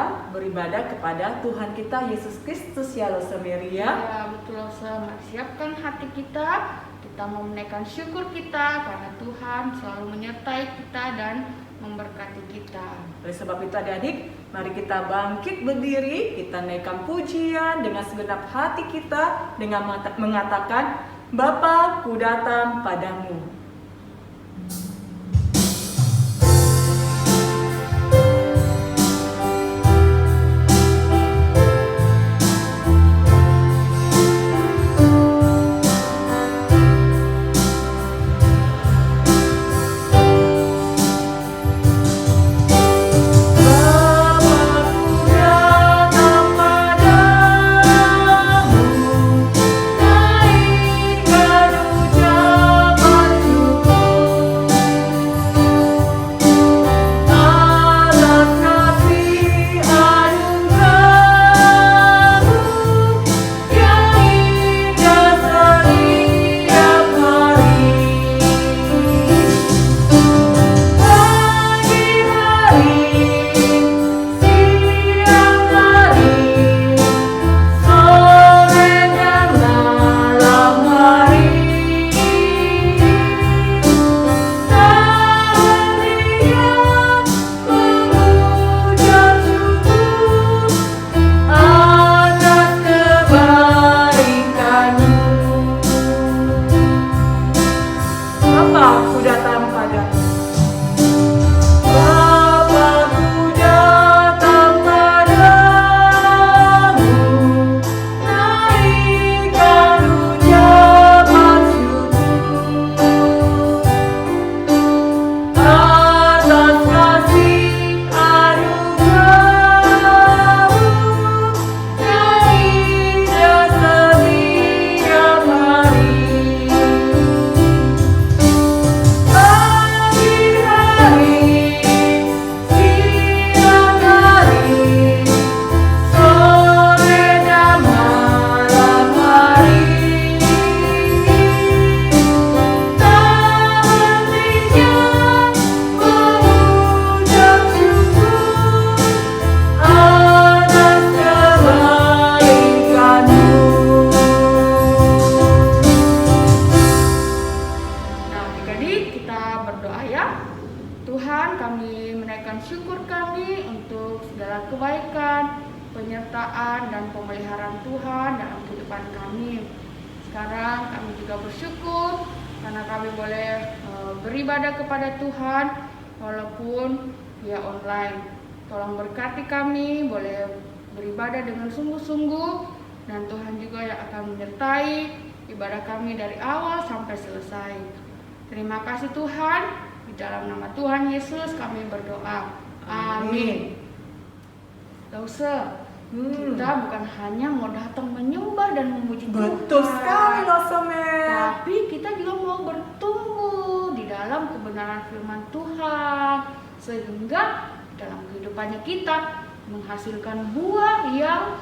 kita beribadah kepada Tuhan kita Yesus Kristus ya Lo Semeria. Ya betul Lose, mari siapkan hati kita. Kita mau menaikkan syukur kita karena Tuhan selalu menyertai kita dan memberkati kita. Oleh sebab itu adik-adik, mari kita bangkit berdiri, kita naikkan pujian dengan segenap hati kita dengan mengatakan, Bapa, ku datang padamu. penyertaan dan pemeliharaan Tuhan dalam kehidupan kami. Sekarang kami juga bersyukur karena kami boleh beribadah kepada Tuhan walaupun via online. Tolong berkati kami, boleh beribadah dengan sungguh-sungguh, dan Tuhan juga yang akan menyertai ibadah kami dari awal sampai selesai. Terima kasih Tuhan, di dalam nama Tuhan Yesus kami berdoa. Amin. Lause, kita bukan hanya mau datang menyembah dan memuji Tuhan. Betul sekali Lause, tapi kita juga mau bertumbuh di dalam kebenaran firman Tuhan, sehingga dalam kehidupannya kita menghasilkan buah yang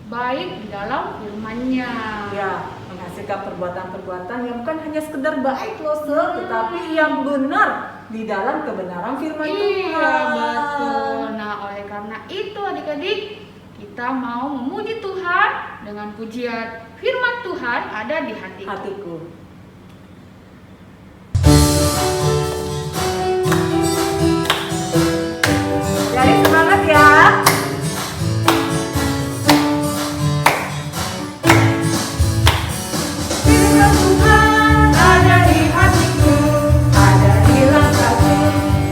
baik di dalam firman-Nya. Ya, menghasilkan perbuatan-perbuatan yang bukan hanya sekedar baik Lause, tetapi yang benar di dalam kebenaran firman Tuhan. Iya, betul. Nah, oleh karena itu adik-adik, kita mau memuji Tuhan dengan pujian firman Tuhan ada di hatiku. Jadi semangat ya. Firman Tuhan ada di hatiku, ada di langkahku,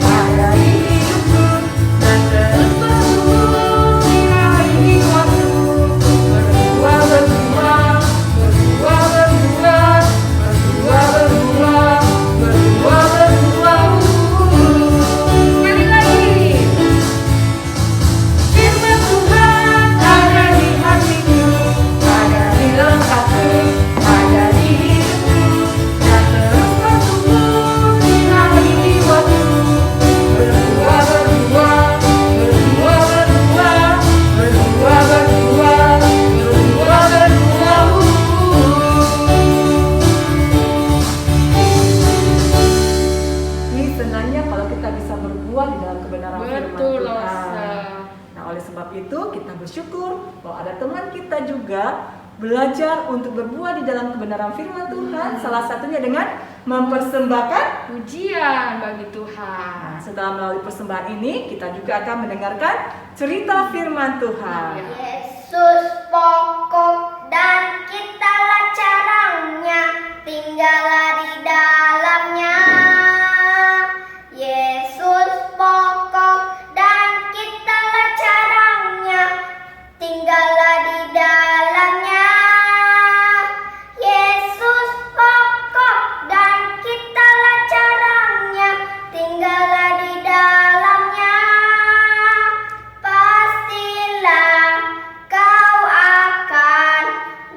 ada di hidupku, dan terus bertumbuh sinarai waktu. Berdua, berdua, berdua, berdua, sebab itu kita bersyukur bahwa ada teman kita juga belajar untuk berbuat di dalam kebenaran firman Tuhan. Salah satunya dengan mempersembahkan Pujian bagi Tuhan. Setelah melalui persembahan ini, kita juga akan mendengarkan cerita firman Tuhan. Yesus pokok dan kitalah caranya, tinggallah di dalamnya. Yesus pokok dan kitalah caranya, tinggallah di dalamnya. Yesus pokok dan kitalah caranya, tinggallah di dalamnya. Pastilah kau akan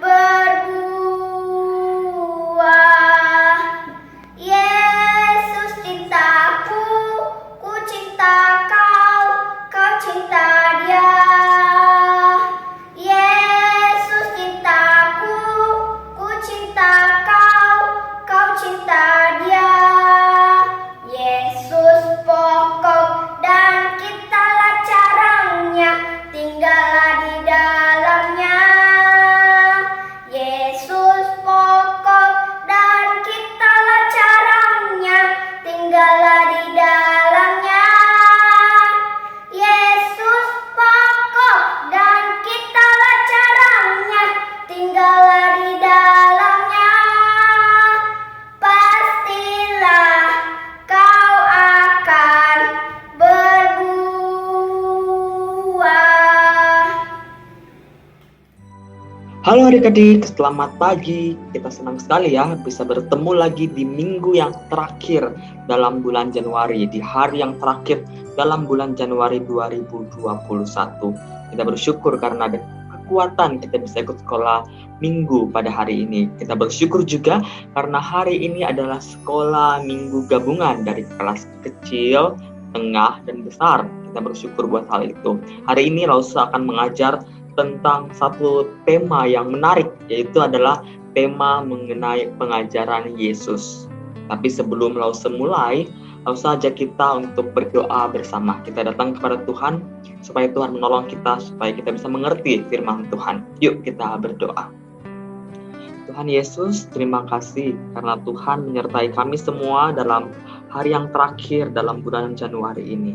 berbuah. Yesus cintaku, ku cinta kau, kau cinta dia. Yesus cintaku, ku cinta kau, kau cinta dia. Yesus pokok dan kitalah caranya, tinggallah di dalamnya. Yesus pokok dan kitalah caranya, tinggallah di dalamnya. Yesus pokok dan kitalah caranya, tinggallah di dalamnya. Pastilah kau akan berbuah. Halo adik-adik, selamat pagi. Kita senang sekali ya bisa bertemu lagi di minggu yang terakhir dalam bulan Januari, di hari yang terakhir dalam bulan Januari 2021. Kita bersyukur karena ada kekuatan kita bisa ikut sekolah minggu pada hari ini. Kita bersyukur juga karena hari ini adalah sekolah minggu gabungan dari kelas kecil, tengah, dan besar. Kita bersyukur buat hal itu. Hari ini Lausa akan mengajar tentang satu tema yang menarik, yaitu adalah tema mengenai pengajaran Yesus. Tapi sebelum Lausa mulai, Lausa ajak kita untuk berdoa bersama. Kita datang kepada Tuhan supaya Tuhan menolong kita, supaya kita bisa mengerti firman Tuhan. Yuk kita berdoa. Tuhan Yesus, terima kasih karena Tuhan menyertai kami semua dalam hari yang terakhir dalam bulan Januari ini.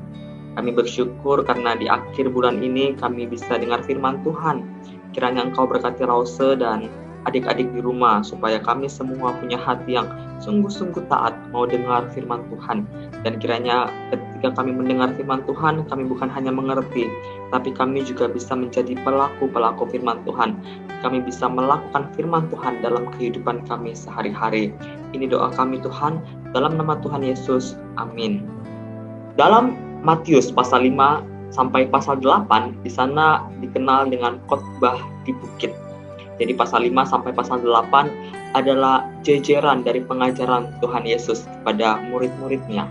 Kami bersyukur karena di akhir bulan ini kami bisa dengar firman Tuhan. Kiranya Engkau berkati Rause dan adik-adik di rumah, supaya kami semua punya hati yang sungguh-sungguh taat mau dengar firman Tuhan. Dan kiranya ketika kami mendengar firman Tuhan, kami bukan hanya mengerti, tapi kami juga bisa menjadi pelaku-pelaku firman Tuhan. Kami bisa melakukan firman Tuhan dalam kehidupan kami sehari-hari. Ini doa kami Tuhan, dalam nama Tuhan Yesus. Amin. Dalam Matius pasal 5 sampai pasal 8, di sana dikenal dengan khotbah di bukit. Jadi pasal 5 sampai pasal 8 adalah jejeran dari pengajaran Tuhan Yesus kepada murid-muridnya.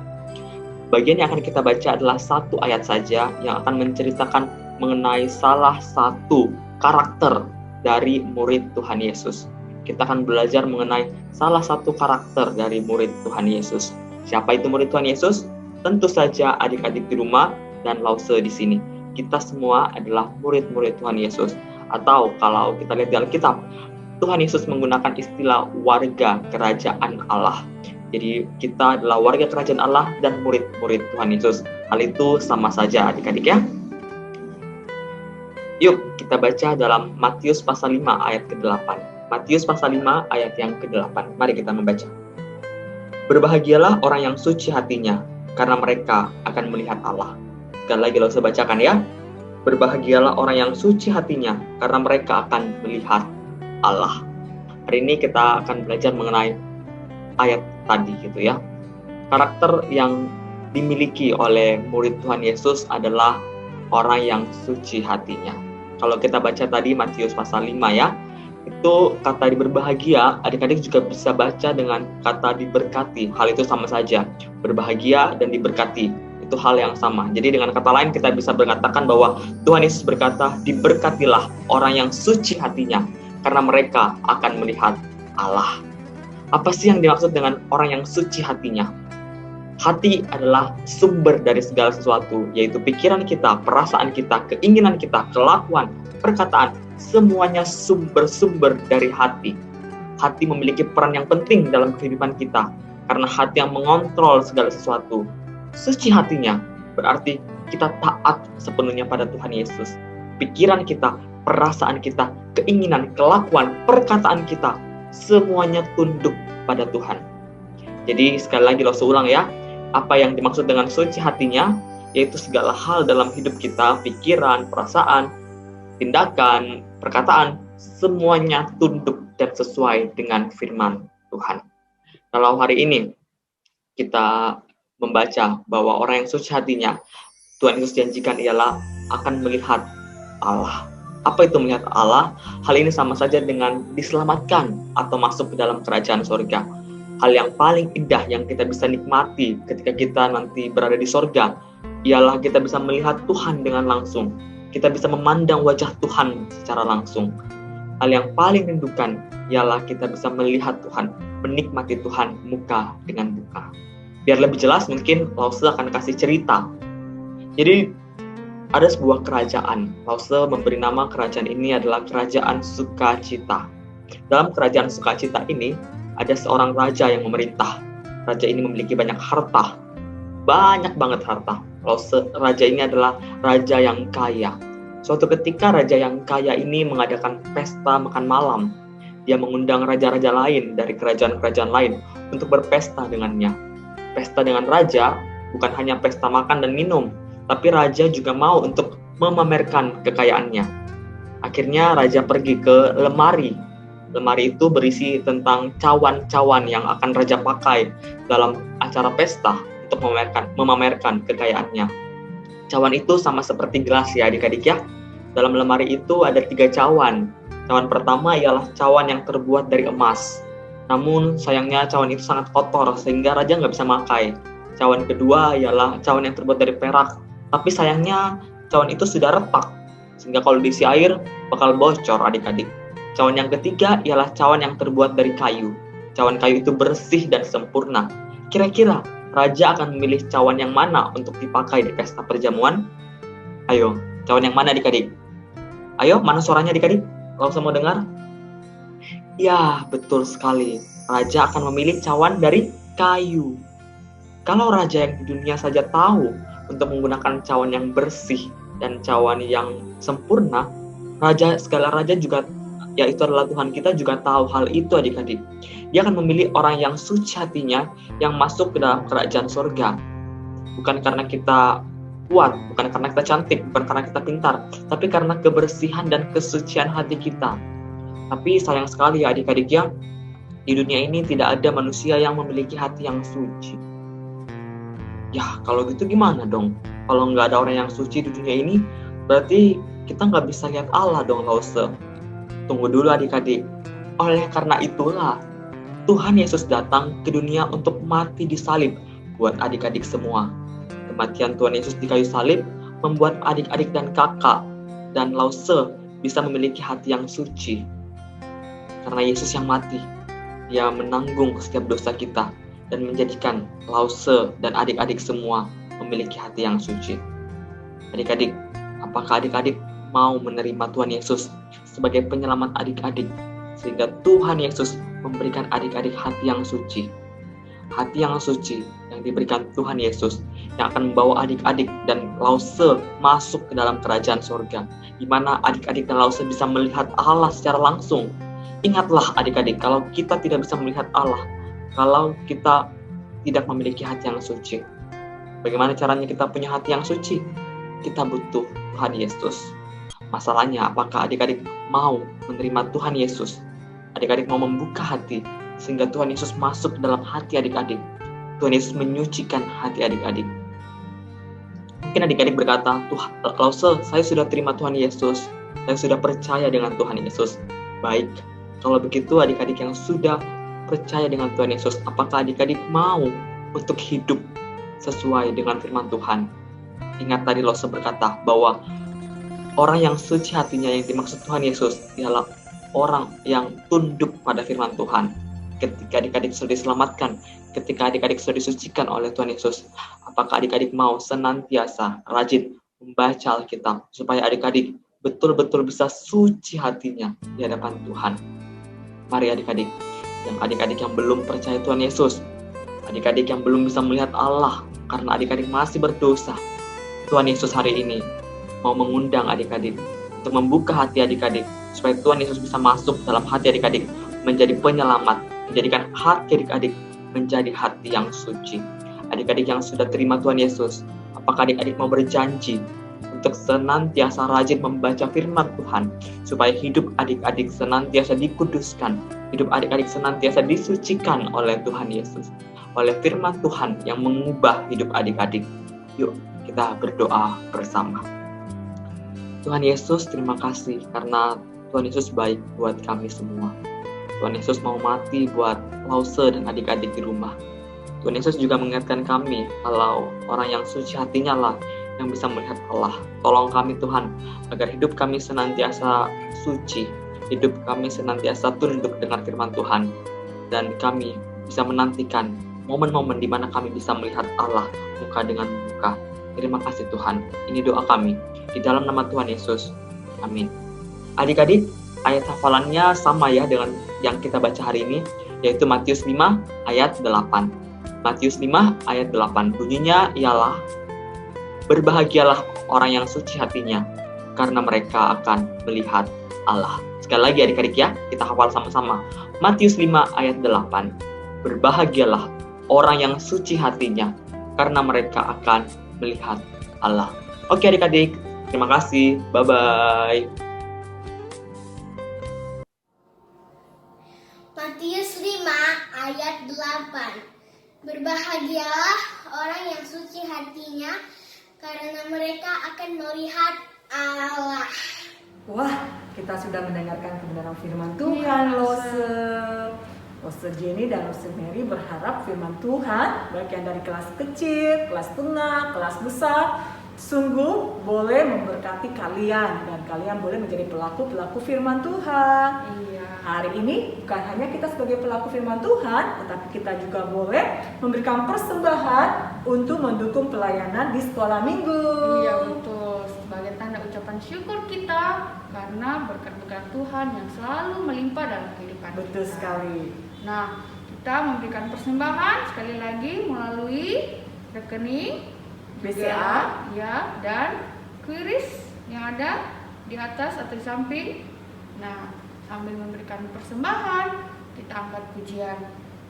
Bagian yang akan kita baca adalah satu ayat saja yang akan menceritakan mengenai salah satu karakter dari murid Tuhan Yesus. Kita akan belajar mengenai salah satu karakter dari murid Tuhan Yesus. Siapa itu murid Tuhan Yesus? Tentu saja adik-adik di rumah dan Lause di sini. Kita semua adalah murid-murid Tuhan Yesus. Atau kalau kita lihat di Alkitab, Tuhan Yesus menggunakan istilah warga kerajaan Allah. Jadi kita adalah warga kerajaan Allah dan murid-murid Tuhan Yesus. Hal itu sama saja adik-adik ya. Yuk kita baca dalam Matius pasal 5 ayat ke-8. Matius pasal 5 ayat yang ke-8. Mari kita membaca. Berbahagialah orang yang suci hatinya, karena mereka akan melihat Allah. Sekali lagi saya bacakan ya. Berbahagialah orang yang suci hatinya, karena mereka akan melihat Allah. Hari ini kita akan belajar mengenai ayat tadi gitu ya. Karakter yang dimiliki oleh murid Tuhan Yesus adalah orang yang suci hatinya. Kalau kita baca tadi Matius pasal 5 ya, itu kata berbahagia, adik-adik juga bisa baca dengan kata diberkati. Hal itu sama saja. Berbahagia dan diberkati, itu hal yang sama. Jadi dengan kata lain kita bisa mengatakan bahwa Tuhan Yesus berkata, diberkatilah orang yang suci hatinya, karena mereka akan melihat Allah. Apa sih yang dimaksud dengan orang yang suci hatinya? Hati adalah sumber dari segala sesuatu, yaitu pikiran kita, perasaan kita, keinginan kita, kelakuan, perkataan, semuanya sumber-sumber dari hati. Hati memiliki peran yang penting dalam kehidupan kita, karena hati yang mengontrol segala sesuatu. Suci hatinya berarti kita taat sepenuhnya pada Tuhan Yesus. Pikiran kita, perasaan kita, keinginan, kelakuan, perkataan kita, semuanya tunduk pada Tuhan. Jadi sekali lagi lo seulang ya, apa yang dimaksud dengan suci hatinya, yaitu segala hal dalam hidup kita, pikiran, perasaan, tindakan, perkataan, semuanya tunduk dan sesuai dengan firman Tuhan. Kalau hari ini kita membaca bahwa orang yang suci hatinya, Tuhan Yesus janjikan ialah akan melihat Allah. Apa itu melihat Allah? Hal ini sama saja dengan diselamatkan atau masuk ke dalam kerajaan surga. Hal yang paling indah yang kita bisa nikmati ketika kita nanti berada di surga ialah kita bisa melihat Tuhan dengan langsung. Kita bisa memandang wajah Tuhan secara langsung. Hal yang paling rindukan ialah kita bisa melihat Tuhan, menikmati Tuhan muka dengan muka. Biar lebih jelas mungkin Lause akan kasih cerita. Jadi ada sebuah kerajaan. Lause memberi nama kerajaan ini adalah Kerajaan Sukacita. Dalam Kerajaan Sukacita ini ada seorang raja yang memerintah. Raja ini memiliki banyak harta. Banyak banget harta. Raja ini adalah raja yang kaya. Suatu ketika raja yang kaya ini mengadakan pesta makan malam. Dia mengundang raja-raja lain dari kerajaan-kerajaan lain untuk berpesta dengannya. Pesta dengan raja bukan hanya pesta makan dan minum, tapi raja juga mau untuk memamerkan kekayaannya. Akhirnya raja pergi ke lemari. Lemari itu berisi tentang cawan-cawan yang akan raja pakai dalam acara pesta untuk memamerkan kekayaannya. Cawan itu sama seperti gelas ya adik-adik ya. Dalam lemari itu ada 3 cawan. Cawan pertama ialah cawan yang terbuat dari emas. Namun sayangnya cawan itu sangat kotor sehingga raja nggak bisa pakai. Cawan kedua ialah cawan yang terbuat dari perak. Tapi sayangnya cawan itu sudah retak sehingga kalau diisi air bakal bocor adik-adik. Cawan yang ketiga ialah cawan yang terbuat dari kayu. Cawan kayu itu bersih dan sempurna. Kira-kira raja akan memilih cawan yang mana untuk dipakai di pesta perjamuan? Ayo, cawan yang mana adik-adik? Ayo, mana suaranya adik-adik? Kalau mau dengar? Ya, betul sekali. Raja akan memilih cawan dari kayu. Kalau raja yang di dunia saja tahu untuk menggunakan cawan yang bersih dan cawan yang sempurna, segala raja juga, yaitu adalah Tuhan kita, juga tahu hal itu adik-adik. Dia akan memilih orang yang suci hatinya yang masuk ke dalam kerajaan surga. Bukan karena kita kuat, bukan karena kita cantik, bukan karena kita pintar, tapi karena kebersihan dan kesucian hati kita. Tapi sayang sekali ya adik-adik ya, di dunia ini tidak ada manusia yang memiliki hati yang suci. Ya kalau gitu gimana dong? Kalau nggak ada orang yang suci di dunia ini, berarti kita nggak bisa lihat Allah dong Lause. Tunggu dulu adik-adik. Oleh karena itulah Tuhan Yesus datang ke dunia untuk mati di salib buat adik-adik semua. Kematian Tuhan Yesus di kayu salib membuat adik-adik dan kakak dan Lause bisa memiliki hati yang suci. Karena Yesus yang mati, Dia menanggung setiap dosa kita dan menjadikan Lause dan adik-adik semua memiliki hati yang suci. Adik-adik, apakah adik-adik mau menerima Tuhan Yesus sebagai penyelamat adik-adik, sehingga Tuhan Yesus memberikan adik-adik hati yang suci? Hati yang suci yang diberikan Tuhan Yesus yang akan membawa adik-adik dan Lause masuk ke dalam kerajaan surga, di mana adik-adik dan Lause bisa melihat Allah secara langsung. Ingatlah adik-adik, kalau kita tidak bisa melihat Allah, kalau kita tidak memiliki hati yang suci, bagaimana caranya kita punya hati yang suci? Kita butuh Tuhan Yesus. Masalahnya, apakah adik-adik mau menerima Tuhan Yesus? Adik-adik mau membuka hati sehingga Tuhan Yesus masuk ke dalam hati adik-adik. Tuhan Yesus menyucikan hati adik-adik. Mungkin adik-adik berkata, Tuhan, Lause, saya sudah terima Tuhan Yesus. Saya sudah percaya dengan Tuhan Yesus. Baik, kalau begitu adik-adik yang sudah percaya dengan Tuhan Yesus, apakah adik-adik mau untuk hidup sesuai dengan firman Tuhan? Ingat tadi Lause berkata bahwa orang yang suci hatinya yang dimaksud Tuhan Yesus ialah orang yang tunduk pada firman Tuhan. ketika adik-adik sudah diselamatkan, ketika adik-adik sudah disucikan oleh Tuhan Yesus, apakah adik-adik mau senantiasa rajin membaca Alkitab supaya adik-adik betul-betul bisa suci hatinya di hadapan Tuhan? Mari adik-adik yang belum percaya Tuhan Yesus, adik-adik yang belum bisa melihat Allah karena adik-adik masih berdosa, Tuhan Yesus hari ini mau mengundang adik-adik untuk membuka hati adik-adik supaya Tuhan Yesus bisa masuk dalam hati adik-adik, menjadi penyelamat, menjadikan hati adik-adik menjadi hati yang suci. Adik-adik yang sudah terima Tuhan Yesus, apakah adik-adik mau berjanji untuk senantiasa rajin membaca firman Tuhan supaya hidup adik-adik senantiasa dikuduskan, hidup adik-adik senantiasa disucikan oleh Tuhan Yesus, oleh firman Tuhan yang mengubah hidup adik-adik? Yuk kita berdoa bersama. Tuhan Yesus, terima kasih karena Tuhan Yesus baik buat kami semua. Tuhan Yesus mau mati buat Lause dan adik-adik di rumah. Tuhan Yesus juga mengingatkan kami kalau orang yang suci hatinya lah yang bisa melihat Allah. Tolong kami Tuhan, agar hidup kami senantiasa suci, hidup kami senantiasa tunduk dengan firman Tuhan, dan kami bisa menantikan momen-momen di mana kami bisa melihat Allah muka dengan muka. Terima kasih Tuhan. Ini doa kami di dalam nama Tuhan Yesus. Amin. Adik-adik, ayat hafalannya sama ya dengan yang kita baca hari ini, yaitu Matius 5 ayat 8. Matius 5 ayat 8. Bunyinya ialah, berbahagialah orang yang suci hatinya, karena mereka akan melihat Allah. Sekali lagi adik-adik ya, kita hafal sama-sama. Matius 5 ayat 8. Berbahagialah orang yang suci hatinya, karena mereka akan melihat Allah. Oke adik-adik, terima kasih. Bye-bye. Matius 5 ayat 8. Berbahagialah orang yang suci hatinya, karena mereka akan melihat Allah. Wah, kita sudah mendengarkan kebenaran firman Tuhan, Lose Jenny dan Lose Mary berharap firman Tuhan, baik yang dari kelas kecil, kelas tengah, kelas besar, sungguh boleh memberkati kalian dan kalian boleh menjadi pelaku-pelaku firman Tuhan. Iya. Hari ini bukan hanya kita sebagai pelaku firman Tuhan, tetapi kita juga boleh memberikan persembahan untuk mendukung pelayanan di sekolah minggu. Iya betul, sebagai tanda ucapan syukur kita karena berkat-berkat Tuhan yang selalu melimpah dalam kehidupan kita. Betul sekali. Nah, kita memberikan persembahan sekali lagi melalui rekening BCA ya, dan QRIS yang ada di atas atau di samping. Nah, sambil memberikan persembahan, kita angkat pujian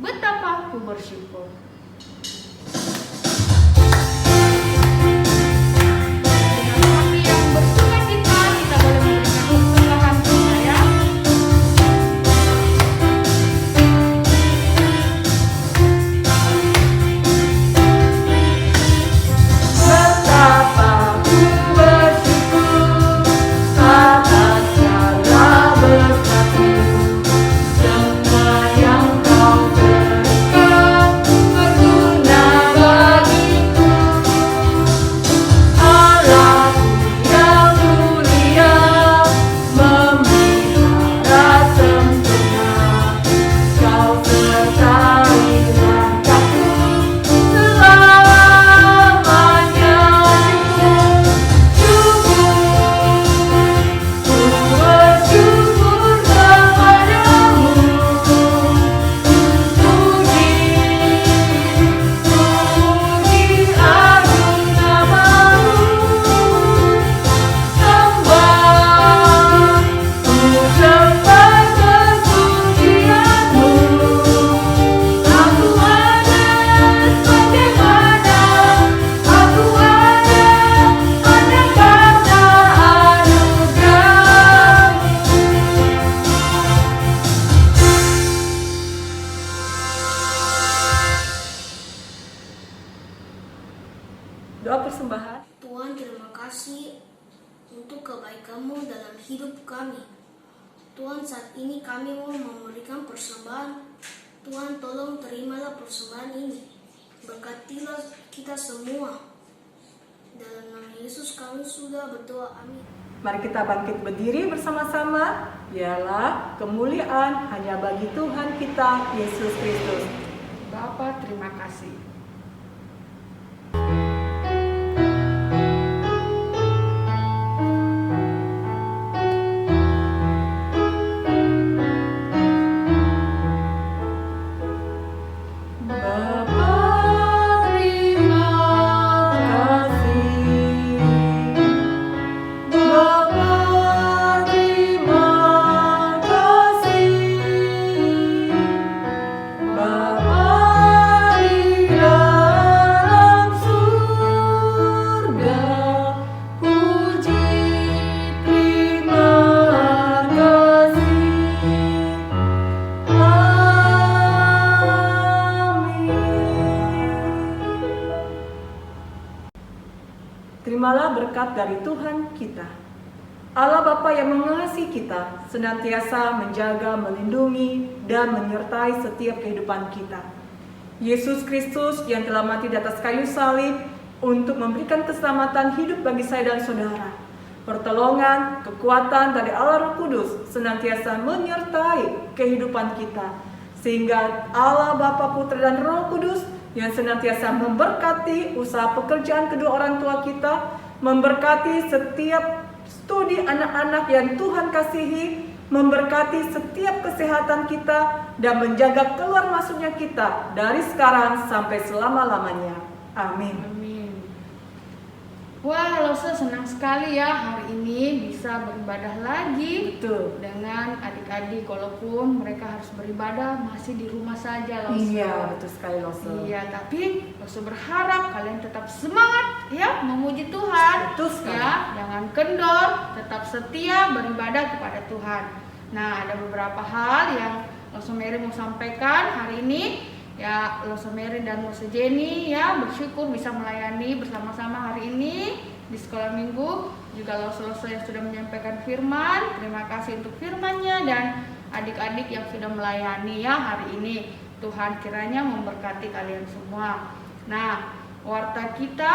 Betapa Ku Bersyukur. Dengan hati yang bersukacita, kita boleh memberikan persembahan kita ya. Betapa ku bersyukur atas segala berkat-Mu, semua yang Kau berikan berguna bagiku. Allahku yang mulia, memelihara sempurna, Kau sertai langkahku selamanya. Ku bersyukur kepadamu, puji agung nama-Mu, sembah ku sembah kesucian-Mu. Aku ada sebagaimana aku ada hanya karena anugerah-Mu. Doa persembahan. Tuhan, terima kasih untuk kebaikan-Mu dalam hidup kami. Tuhan, saat ini kami mau memberikan persembahan. Tuhan, tolong terimalah persembahan ini. Berkatilah kita semua. Dalam nama Yesus kami sudah berdoa, amin. Mari kita bangkit berdiri bersama-sama. Biarlah kemuliaan hanya bagi Tuhan kita, Yesus Kristus. Bapa, terima kasih. Terimalah berkat dari Tuhan kita. Allah Bapa yang mengasihi kita, senantiasa menjaga, melindungi, dan menyertai setiap kehidupan kita. Yesus Kristus yang telah mati di atas kayu salib untuk memberikan keselamatan hidup bagi saya dan saudara. Pertolongan, kekuatan dari Allah Roh Kudus senantiasa menyertai kehidupan kita. Sehingga Allah Bapa, Putra, dan Roh Kudus yang senantiasa memberkati usaha pekerjaan kedua orang tua kita, memberkati setiap studi anak-anak yang Tuhan kasihi, memberkati setiap kesehatan kita, dan menjaga keluar masuknya kita dari sekarang sampai selama-lamanya. Amin. Amin. Wah, Lose senang sekali ya hari ini bisa beribadah lagi. Betul. Dengan adik-adik, walaupun mereka harus beribadah masih di rumah saja, Lose. Iya, betul sekali, Lose. Iya, tapi Lose berharap kalian tetap semangat ya memuji Tuhan. Betul sekali. Ya, jangan kendor, tetap setia beribadah kepada Tuhan. Nah, ada beberapa hal yang Lose Mary mau sampaikan hari ini. Ya, Lose Mary dan Lose Jenny ya bersyukur bisa melayani bersama-sama hari ini di sekolah minggu. Juga Lose yang sudah menyampaikan firman, terima kasih untuk firmannya, dan adik-adik yang sudah melayani ya hari ini. Tuhan kiranya memberkati kalian semua. Nah, warta kita,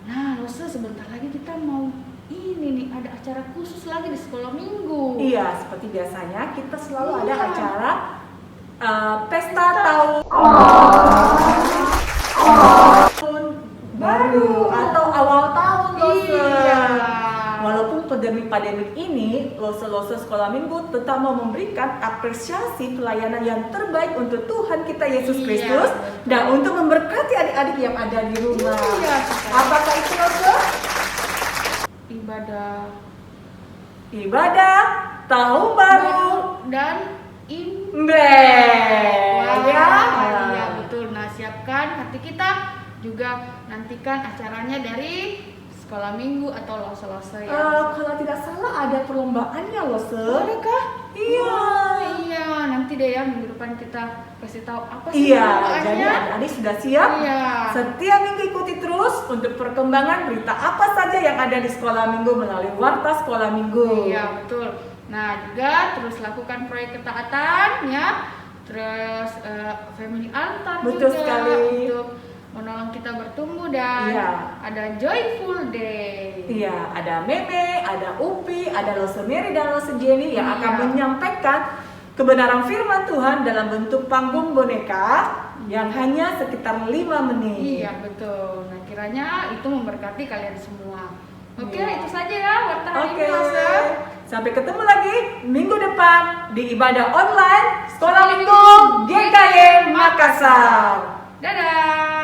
nah Lose sebentar lagi kita mau ini nih, ada acara khusus lagi di sekolah minggu. Iya, seperti biasanya kita selalu ada acara pesta tahun baru atau awal tahun, Lose. Iya. Walaupun pandemik ini, Lose sekolah minggu tetap mau memberikan apresiasi pelayanan yang terbaik untuk Tuhan kita Yesus Iya, Kristus, betul. dan untuk memberkati adik-adik yang ada di rumah. Iya, Apakah itu, Lose? Ibadah tahun baru dan Imlek. ya, Ya. iya betul. Nah, siapkan hati kita, juga nantikan acaranya dari sekolah minggu atau Lose ya. Kalau tidak salah ada perlombaannya, Lose. Adakah? Iya. Iya, nanti deh ya minggu depan kita kasih tahu apa sih Iya, perlombaannya. jadi adik-adik sudah siap. Iya. Setiap minggu ikuti terus untuk perkembangan berita apa saja yang ada di sekolah minggu melalui warta sekolah minggu. Iya, betul. Nah, juga terus lakukan proyek ketaatan ya. Terus family altar Betul juga sekali. untuk menolong kita bertumbuh, dan Iya. ada joyful day. Iya, ada Meme, ada Upi, ada Lose Mary dan Lose Jenny yang akan Iya. menyampaikan kebenaran firman Tuhan dalam bentuk panggung boneka yang hanya sekitar 5 menit. Iya, betul. Nah, kiranya itu memberkati kalian semua. Oke, Iya. itu saja ya warta hari Oke, ini, Lose. sampai ketemu lagi minggu depan di ibadah online Sekolah Minggu GKY Makassar. Dadah.